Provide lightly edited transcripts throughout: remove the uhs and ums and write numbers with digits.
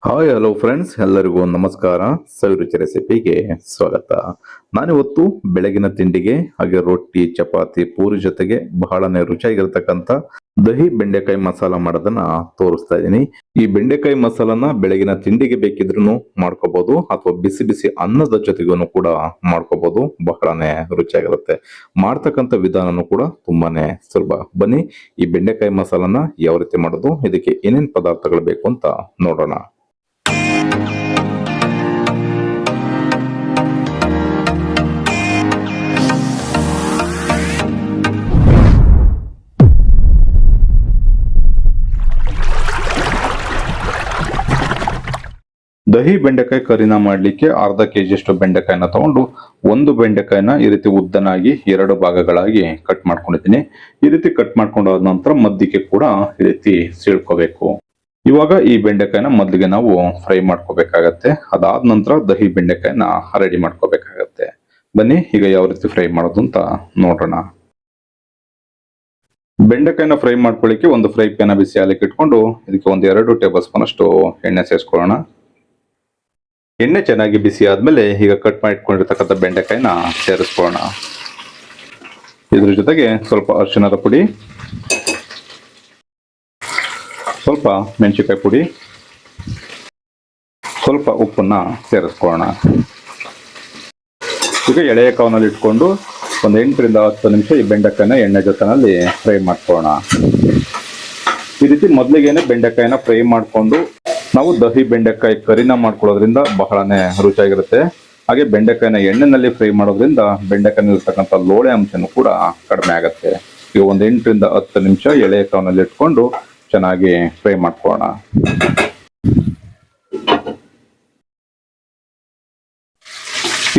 Hi hello friends, ಎಲ್ಲರಿಗೂ ನಮಸ್ಕಾರ. ಸವಿರುಚಿ ರೆಸಿಪಿಗೆ ಸ್ವಾಗತ. ನಾನಿವತ್ತು ಬೆಳಗಿನ ತಿಂಡಿಗೆ ಹಾಗೆ ರೊಟ್ಟಿ, ಚಪಾತಿ, ಪೂರಿ ಜೊತೆಗೆ ಬಹಳನೇ ರುಚಿಯಾಗಿರ್ತಕ್ಕಂಥ ದಹಿ ಬೆಂಡೆಕಾಯಿ ಮಸಾಲ ಮಾಡೋದನ್ನ ತೋರಿಸ್ತಾ ಇದ್ದೀನಿ. ಈ ಬೆಂಡೆಕಾಯಿ ಮಸಾಲನ ಬೆಳಗಿನ ತಿಂಡಿಗೆ ಬೇಕಿದ್ರೂ ಮಾಡ್ಕೋಬಹುದು, ಅಥವಾ ಬಿಸಿ ಬಿಸಿ ಅನ್ನದ ಜೊತೆಗೂ ಕೂಡ ಮಾಡ್ಕೋಬಹುದು. ಬಹಳನೇ ರುಚಿಯಾಗಿರುತ್ತೆ. ಮಾಡ್ತಕ್ಕಂಥ ವಿಧಾನನೂ ಕೂಡ ತುಂಬಾನೇ ಸುಲಭ. ಬನ್ನಿ ಈ ಬೆಂಡೆಕಾಯಿ ಮಸಾಲನ ಯಾವ ರೀತಿ ಮಾಡೋದು, ಇದಕ್ಕೆ ಏನೇನ್ ಪದಾರ್ಥಗಳು ಬೇಕು ಅಂತ ನೋಡೋಣ. ದಹಿ ಬೆಂಡೆಕಾಯಿ ಕರಿನ ಮಾಡ್ಲಿಕ್ಕೆ ಅರ್ಧ ಕೆಜಿಯಷ್ಟು ಬೆಂಡೆಕಾಯಿನ ತಗೊಂಡು ಒಂದು ಬೆಂಡೆಕಾಯಿನ ಈ ರೀತಿ ಉದ್ದನಾಗಿ ಎರಡು ಭಾಗಗಳಾಗಿ ಕಟ್ ಮಾಡ್ಕೊಂಡಿದ್ದೀನಿ. ಈ ರೀತಿ ಕಟ್ ಮಾಡ್ಕೊಂಡಾದ ನಂತರ ಮಧ್ಯಕ್ಕೆ ಕೂಡ ಈ ರೀತಿ ಸೀಳ್ಕೋಬೇಕು. ಇವಾಗ ಈ ಬೆಂಡೆಕಾಯಿನ ಮೊದಲಿಗೆ ನಾವು ಫ್ರೈ ಮಾಡ್ಕೋಬೇಕಾಗತ್ತೆ. ಅದಾದ ನಂತರ ದಹಿ ಬೆಂಡೆಕಾಯಿನ ರೆಡಿ ಮಾಡ್ಕೋಬೇಕಾಗತ್ತೆ. ಬನ್ನಿ ಈಗ ಯಾವ ರೀತಿ ಫ್ರೈ ಮಾಡೋದು ಅಂತ ನೋಡೋಣ. ಬೆಂಡೆಕಾಯಿನ ಫ್ರೈ ಮಾಡ್ಕೊಳ್ಳಿಕ್ಕೆ ಒಂದು ಫ್ರೈ ಪ್ಯಾನ್ ಬಿಸಿ ಹಾಲಿಕ್ಕೆ ಇಟ್ಕೊಂಡು ಇದಕ್ಕೆ ಒಂದು 2 ಟೇಬಲ್ ಸ್ಪೂನ್ ಅಷ್ಟು ಎಣ್ಣೆ ಸೇರಿಸ್ಕೊಳ್ಳೋಣ. ಎಣ್ಣೆ ಚೆನ್ನಾಗಿ ಬಿಸಿ ಆದ್ಮೇಲೆ ಈಗ ಕಟ್ ಮಾಡಿ ಇಟ್ಕೊಂಡಿರ್ತಕ್ಕಂಥ ಬೆಂಡೆಕಾಯಿನ ಸೇರಿಸ್ಕೊಳ್ಳೋಣ. ಇದ್ರ ಜೊತೆಗೆ ಸ್ವಲ್ಪ ಅರಿಶಿಣದ ಪುಡಿ, ಸ್ವಲ್ಪ ಮೆಣಸಿನಕಾಯಿ ಪುಡಿ, ಸ್ವಲ್ಪ ಉಪ್ಪನ್ನ ಸೇರಿಸ್ಕೊಳ್ಳೋಣ. ಈಗ ಎಳೆಯ ಕಾವನಲ್ಲಿ ಇಟ್ಕೊಂಡು ಒಂದು 8 ರಿಂದ 10 ನಿಮಿಷ ಈ ಬೆಂಡೆಕಾಯಿನ ಎಣ್ಣೆ ಜೊತೆನಲ್ಲಿ ಫ್ರೈ ಮಾಡ್ಕೊಳ್ಳೋಣ. ಈ ರೀತಿ ಮೊದಲಿಗೆನೆ ಬೆಂಡೆಕಾಯಿನ ಫ್ರೈ ಮಾಡಿಕೊಂಡು ನಾವು ದಹಿ ಬೆಂಡೆಕಾಯಿ ಕರಿನ ಮಾಡ್ಕೊಳ್ಳೋದ್ರಿಂದ ಬಹಳನೇ ರುಚಿಯಾಗಿರುತ್ತೆ. ಹಾಗೆ ಬೆಂಡೆಕಾಯಿನ ಎಣ್ಣೆನಲ್ಲಿ ಫ್ರೈ ಮಾಡೋದ್ರಿಂದ ಬೆಂಡೆಕಾಯಿನಲ್ಲಿ ಇರ್ತಕ್ಕಂಥ ಲೋಳೆ ಅಂಶನೂ ಕೂಡ ಕಡಿಮೆ ಆಗುತ್ತೆ. ಈಗ ಒಂದು 8 ರಿಂದ 10 ನಿಮಿಷ ಎಳೆಯ ಕಾವನಲ್ಲಿ ಇಟ್ಕೊಂಡು ಚೆನ್ನಾಗಿ ಫ್ರೈ ಮಾಡ್ಕೊಳ್ಳೋಣ.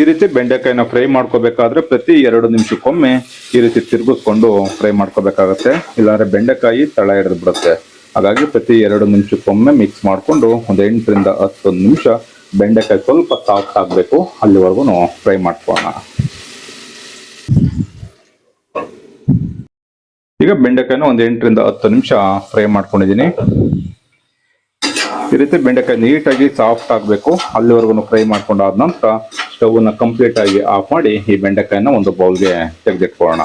ಈ ರೀತಿ ಬೆಂಡೆಕಾಯಿನ ಫ್ರೈ ಮಾಡ್ಕೋಬೇಕಾದ್ರೆ ಪ್ರತಿ 2 ನಿಮಿಷಕ್ಕೊಮ್ಮೆ ಈ ರೀತಿ ತಿರುಗಿಸ್ಕೊಂಡು ಫ್ರೈ ಮಾಡ್ಕೋಬೇಕಾಗತ್ತೆ. ಇಲ್ಲಾಂದ್ರೆ ಬೆಂಡೆಕಾಯಿ ತಳ ಹಿಡಿದು ಬಿಡುತ್ತೆ. ಹಾಗಾಗಿ ಪ್ರತಿ 2 ನಿಮಿಷಕ್ಕೊಮ್ಮೆ ಮಿಕ್ಸ್ ಮಾಡಿಕೊಂಡು ಒಂದು 8 ರಿಂದ 10 ನಿಮಿಷ ಬೆಂಡೆಕಾಯಿ ಸ್ವಲ್ಪ ಸಾಫ್ಟ್ ಆಗಬೇಕು, ಅಲ್ಲಿವರೆಗೂ ಫ್ರೈ ಮಾಡ್ಕೊಳ್ಳೋಣ. ಈಗ ಬೆಂಡೆಕಾಯಿನ ಒಂದು 8 ರಿಂದ 10 ನಿಮಿಷ ಫ್ರೈ ಮಾಡ್ಕೊಂಡಿದ್ದೀನಿ. ಈ ರೀತಿ ಬೆಂಡೆಕಾಯಿ ನೀಟಾಗಿ ಸಾಫ್ಟ್ ಆಗಬೇಕು, ಅಲ್ಲಿವರೆಗೂ ಫ್ರೈ ಮಾಡ್ಕೊಂಡಾದ ನಂತರ ಸ್ಟವ್ ನ ಕಂಪ್ಲೀಟ್ ಆಗಿ ಆಫ್ ಮಾಡಿ ಈ ಬೆಂಡೆಕಾಯಿನ ಒಂದು ಬೌಲ್ಗೆ ತೆಗೆದಿಟ್ಕೊಳ್ಳೋಣ.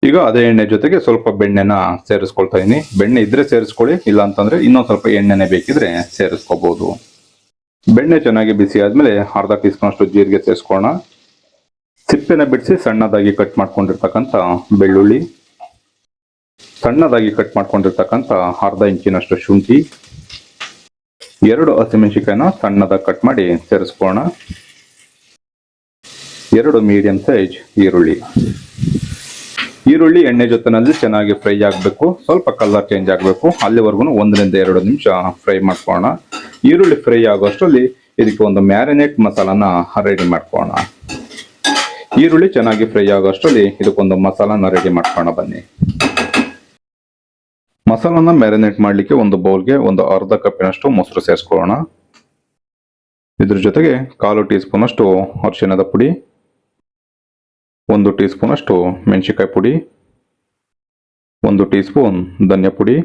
ಈಗ ಅದೇ ಎಣ್ಣೆ ಜೊತೆಗೆ ಸ್ವಲ್ಪ ಬೆಣ್ಣೆನ ಸೇರಿಸ್ಕೊಳ್ತಾ ಇದೀನಿ. ಬೆಣ್ಣೆ ಇದ್ರೆ ಸೇರಿಸ್ಕೊಳ್ಳಿ, ಇಲ್ಲ ಅಂತಂದ್ರೆ ಇನ್ನೊಂದ್ ಸ್ವಲ್ಪ ಎಣ್ಣೆನೆ ಬೇಕಿದ್ರೆ ಸೇರಿಸ್ಕೋಬಹುದು. ಬೆಣ್ಣೆ ಚೆನ್ನಾಗಿ ಬಿಸಿ ಆದ್ಮೇಲೆ ಅರ್ಧ ಟೀ ಸ್ಪೂನ್ ಅಷ್ಟು ಜೀರಿಗೆ ಸೇರಿಸ್ಕೊಳ್ಳೋಣ. ಸಿಪ್ಪೆನ ಬಿಡಿಸಿ ಸಣ್ಣದಾಗಿ ಕಟ್ ಮಾಡ್ಕೊಂಡಿರ್ತಕ್ಕಂಥ ಬೆಳ್ಳುಳ್ಳಿ, ಸಣ್ಣದಾಗಿ ಕಟ್ ಮಾಡ್ಕೊಂಡಿರ್ತಕ್ಕಂಥ ಅರ್ಧ ಇಂಚಿನಷ್ಟು ಶುಂಠಿ, 2 ಹಸಿಮೆಣಸಿನಕಾಯಿನ ಸಣ್ಣದಾಗಿ ಕಟ್ ಮಾಡಿ ಸೇರಿಸ್ಕೊಳ್ಳೋಣ. 2 ಮೀಡಿಯಂ ಸೈಜ್ ಈರುಳ್ಳಿ. ಈರುಳ್ಳಿ ಎಣ್ಣೆ ಜೊತೆನಲ್ಲಿ ಚೆನ್ನಾಗಿ ಫ್ರೈ ಆಗಬೇಕು, ಸ್ವಲ್ಪ ಕಲರ್ ಚೇಂಜ್ ಆಗಬೇಕು, ಅಲ್ಲಿವರೆಗೂ 1 ರಿಂದ 2 ನಿಮಿಷ ಫ್ರೈ ಮಾಡ್ಕೊಳ್ಳೋಣ. ಈರುಳ್ಳಿ ಫ್ರೈ ಆಗೋಷ್ಟರಲ್ಲಿ ಇದಕ್ಕೆ ಒಂದು ಮ್ಯಾರಿನೇಟ್ ಮಸಾಲಾನ ರೆಡಿ ಮಾಡ್ಕೊಳ್ಳೋಣ. ಈರುಳ್ಳಿ ಚೆನ್ನಾಗಿ ಫ್ರೈ ಆಗೋಷ್ಟರಲ್ಲಿ ಇದಕ್ಕೊಂದು ಮಸಾಲಾನ ರೆಡಿ ಮಾಡ್ಕೊಳ್ಳೋಣ. ಬನ್ನಿ, ಮಸಾಲಾನ ಮ್ಯಾರಿನೇಟ್ ಮಾಡ್ಲಿಕ್ಕೆ ಒಂದು ಬೌಲ್ಗೆ ಒಂದು ಅರ್ಧ ಕಪ್ಪಿನಷ್ಟು ಮೊಸರು ಸೇರಿಸ್ಕೊಳ್ಳೋಣ. ಇದ್ರ ಜೊತೆಗೆ 1/4 ಟೀ ಸ್ಪೂನ್ ಅಷ್ಟು ಅರಿಶಿಣದ ಪುಡಿ, 1 ಟೀ ಸ್ಪೂನ್ ಅಷ್ಟು ಮೆಣಸಿನಕಾಯಿ ಪುಡಿ, 1 ಟೀ ಸ್ಪೂನ್ ಧನಿಯಾ ಪುಡಿ,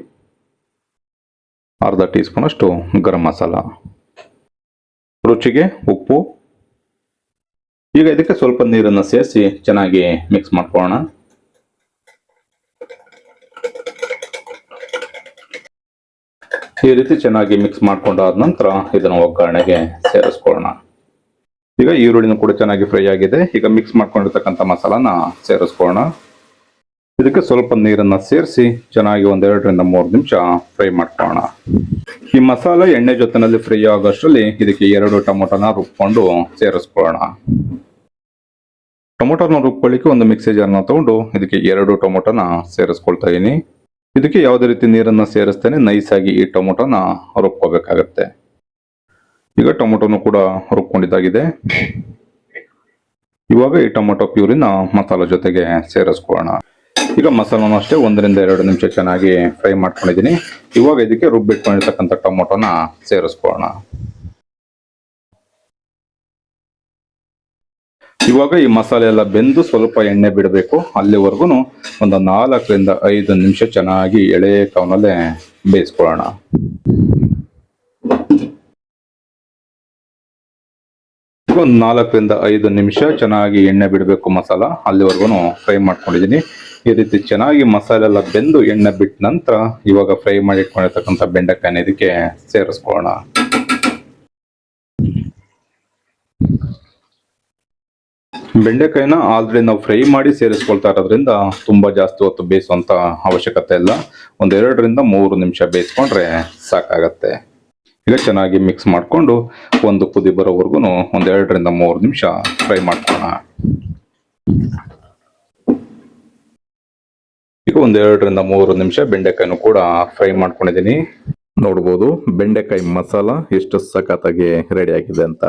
ಅರ್ಧ ಟೀ ಸ್ಪೂನ್ ಅಷ್ಟು ಗರಂ ಮಸಾಲ, ರುಚಿಗೆ ಉಪ್ಪು. ಈಗ ಇದಕ್ಕೆ ಸ್ವಲ್ಪ ನೀರನ್ನು ಸೇರಿಸಿ ಚೆನ್ನಾಗಿ ಮಿಕ್ಸ್ ಮಾಡ್ಕೊಳ್ಳೋಣ. ಈ ರೀತಿ ಚೆನ್ನಾಗಿ ಮಿಕ್ಸ್ ಮಾಡ್ಕೊಂಡಾದ ನಂತರ ಇದನ್ನು ಒಗ್ಗರಣೆಗೆ ಸೇರಿಸ್ಕೊಳ್ಳೋಣ. ಈಗ ಈರುಳ್ಳಿನೂ ಕೂಡ ಚೆನ್ನಾಗಿ ಫ್ರೈ ಆಗಿದೆ. ಈಗ ಮಿಕ್ಸ್ ಮಾಡ್ಕೊಂಡಿರ್ತಕ್ಕಂಥ ಮಸಾಲಾನ ಸೇರಿಸ್ಕೊಳ್ಳೋಣ. ಇದಕ್ಕೆ ಸ್ವಲ್ಪ ನೀರನ್ನ ಸೇರಿಸಿ ಚೆನ್ನಾಗಿ 1-2 ರಿಂದ 3 ನಿಮಿಷ ಫ್ರೈ ಮಾಡ್ಕೊಳ್ಳೋಣ. ಈ ಮಸಾಲ ಎಣ್ಣೆ ಜೊತೆನಲ್ಲಿ ಫ್ರೈ ಆಗೋಷ್ಟರಲ್ಲಿ ಇದಕ್ಕೆ 2 ಟೊಮೊಟೊನ ರುಬ್ಕೊಂಡು ಸೇರಿಸ್ಕೊಳ್ಳೋಣ. ಟೊಮೊಟೊನ ರುಬ್ಕೊಳ್ಳಿಕ್ಕೆ ಒಂದು ಮಿಕ್ಸಿ ಜಾರ್ನ ತಗೊಂಡು ಇದಕ್ಕೆ 2 ಟೊಮೊಟೊನ ಸೇರಿಸ್ಕೊಳ್ತಾ ಇದೀನಿ. ಇದಕ್ಕೆ ಯಾವುದೇ ರೀತಿ ನೀರನ್ನ ಸೇರಿಸ್ತೇನೆ ನೈಸ್ ಆಗಿ ಈ ಟೊಮೊಟೊನ ರುಬ್ಕೋಬೇಕಾಗತ್ತೆ. ಈಗ ಟೊಮೊಟೊನು ಕೂಡ ರುಬ್ಕೊಂಡಿದ್ದಾಗಿದೆ. ಇವಾಗ ಈ ಟೊಮೊಟೊ ಪ್ಯೂರಿನ ಮಸಾಲ ಜೊತೆಗೆ ಸೇರಿಸ್ಕೊಳ್ಳೋಣ. ಈಗ ಮಸಾಲನು ಅಷ್ಟೇ 1 ರಿಂದ 2 ನಿಮಿಷ ಚೆನ್ನಾಗಿ ಫ್ರೈ ಮಾಡ್ಕೊಂಡಿದ್ದೀನಿ. ಇವಾಗ ಇದಕ್ಕೆ ರುಬ್ಬಿಟ್ಕೊಂಡಿರ್ತಕ್ಕಂಥ ಟೊಮೊಟೊನ ಸೇರಿಸ್ಕೊಳ್ಳೋಣ. ಇವಾಗ ಈ ಮಸಾಲೆ ಎಲ್ಲ ಬೆಂದು ಸ್ವಲ್ಪ ಎಣ್ಣೆ ಬಿಡಬೇಕು. ಅಲ್ಲಿವರೆಗೂ ಒಂದು 4 ರಿಂದ 5 ನಿಮಿಷ ಚೆನ್ನಾಗಿ ಎಳೆ ಕಾವನಲ್ಲೇ ಬೇಯಿಸ್ಕೊಳ್ಳೋಣ. ಒಂದು 4 ರಿಂದ 5 ನಿಮಿಷ ಚೆನ್ನಾಗಿ ಎಣ್ಣೆ ಬಿಡಬೇಕು ಮಸಾಲ. ಅಲ್ಲಿವರೆಗೂ ಫ್ರೈ ಮಾಡ್ಕೊಂಡಿದ್ದೀನಿ. ಈ ರೀತಿ ಚೆನ್ನಾಗಿ ಮಸಾಲೆ ಎಲ್ಲ ಬೆಂದು ಎಣ್ಣೆ ಬಿಟ್ಟ ನಂತರ ಇವಾಗ ಫ್ರೈ ಮಾಡಿ ಇಟ್ಕೊಂಡಿರ್ತಕ್ಕಂಥ ಬೆಂಡೆಕಾಯಿನ ಇದಕ್ಕೆ ಸೇರಿಸ್ಕೊಳ್ಳೋಣ. ಬೆಂಡೆಕಾಯಿನ ಆಲ್ರೆಡಿ ನಾವು ಫ್ರೈ ಮಾಡಿ ಸೇರಿಸ್ಕೊಳ್ತಾ ಇರೋದ್ರಿಂದ ತುಂಬಾ ಜಾಸ್ತಿ ಹೊತ್ತು ಬೇಯಿಸುವಂತ ಅವಶ್ಯಕತೆ ಇಲ್ಲ. 1-2 ರಿಂದ 3 ನಿಮಿಷ ಬೇಯಿಸ್ಕೊಂಡ್ರೆ ಸಾಕಾಗತ್ತೆ. ಈಗ ಚೆನ್ನಾಗಿ ಮಿಕ್ಸ್ ಮಾಡಿಕೊಂಡು ಒಂದು ಕುದಿ ಬರೋವರೆಗೂ 1-2 ರಿಂದ 3 ನಿಮಿಷ ಫ್ರೈ ಮಾಡ್ಕೊಳ್ಳೋಣ. ಈಗ 1-2 ರಿಂದ 3 ನಿಮಿಷ ಬೆಂಡೆಕಾಯಿನೂ ಕೂಡ ಫ್ರೈ ಮಾಡ್ಕೊಂಡಿದ್ದೀನಿ. ನೋಡ್ಬೋದು ಬೆಂಡೆಕಾಯಿ ಮಸಾಲ ಎಷ್ಟು ಸಖತ್ತಾಗಿ ರೆಡಿ ಆಗಿದೆ ಅಂತ.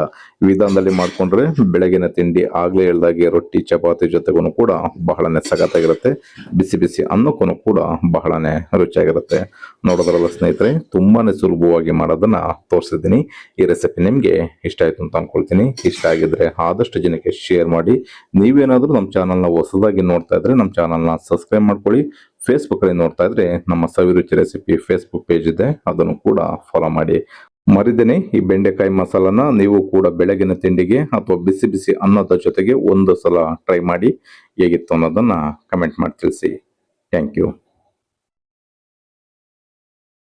ವಿಧಾನದಲ್ಲಿ ಮಾಡ್ಕೊಂಡ್ರೆ ಬೆಳಗಿನ ತಿಂಡಿ ಆಗ್ಲೇ ಹೇಳ್ದಾಗೆ ರೊಟ್ಟಿ ಚಪಾತಿ ಜೊತೆಗೂ ಕೂಡ ಬಹಳನೇ ಸಖತ್ತಾಗಿರುತ್ತೆ. ಬಿಸಿ ಬಿಸಿ ಅನ್ನಕ್ಕೂ ಕೂಡ ಬಹಳನೇ ರುಚಿಯಾಗಿರುತ್ತೆ. ನೋಡೋದ್ರಲ್ಲ ಸ್ನೇಹಿತರೆ, ತುಂಬಾನೇ ಸುಲಭವಾಗಿ ಮಾಡೋದನ್ನ ತೋರಿಸಿದ್ದೀನಿ. ಈ ರೆಸಿಪಿ ನಿಮ್ಗೆ ಇಷ್ಟ ಆಯ್ತು ಅಂತ ಅನ್ಕೊಳ್ತೀನಿ. ಇಷ್ಟ ಆಗಿದ್ರೆ ಆದಷ್ಟು ಜನಕ್ಕೆ ಶೇರ್ ಮಾಡಿ. ನೀವೇನಾದ್ರೂ ನಮ್ಮ ಚಾನಲ್ನ ಹೊಸದಾಗಿ ನೋಡ್ತಾ ಇದ್ರೆ ನಮ್ಮ ಚಾನಲ್ನ ಸಬ್ಸ್ಕ್ರೈಬ್ ಮಾಡ್ಕೊಳ್ಳಿ. ಫೇಸ್ಬುಕ್ ಅಲ್ಲಿ ನೋಡ್ತಾ ಇದ್ರೆ ನಮ್ಮ ಸವಿರುಚಿ ರೆಸಿಪಿ ಫೇಸ್ಬುಕ್ ಪೇಜ್ ಇದೆ, ಅದನ್ನು ಕೂಡ ಫಾಲೋ ಮಾಡಿ. ಮರಿದೇನೆ ಈ ಬೆಂಡೆಕಾಯಿ ಮಸಾಲನ ನೀವು ಕೂಡ ಬೆಳಗಿನ ತಿಂಡಿಗೆ ಅಥವಾ ಬಿಸಿ ಬಿಸಿ ಅನ್ನದ ಜೊತೆಗೆ ಒಂದು ಸಲ ಟ್ರೈ ಮಾಡಿ. ಹೇಗಿತ್ತು ಅನ್ನೋದನ್ನ ಕಮೆಂಟ್ ಮಾಡಿ ತಿಳಿಸಿ. Thank you.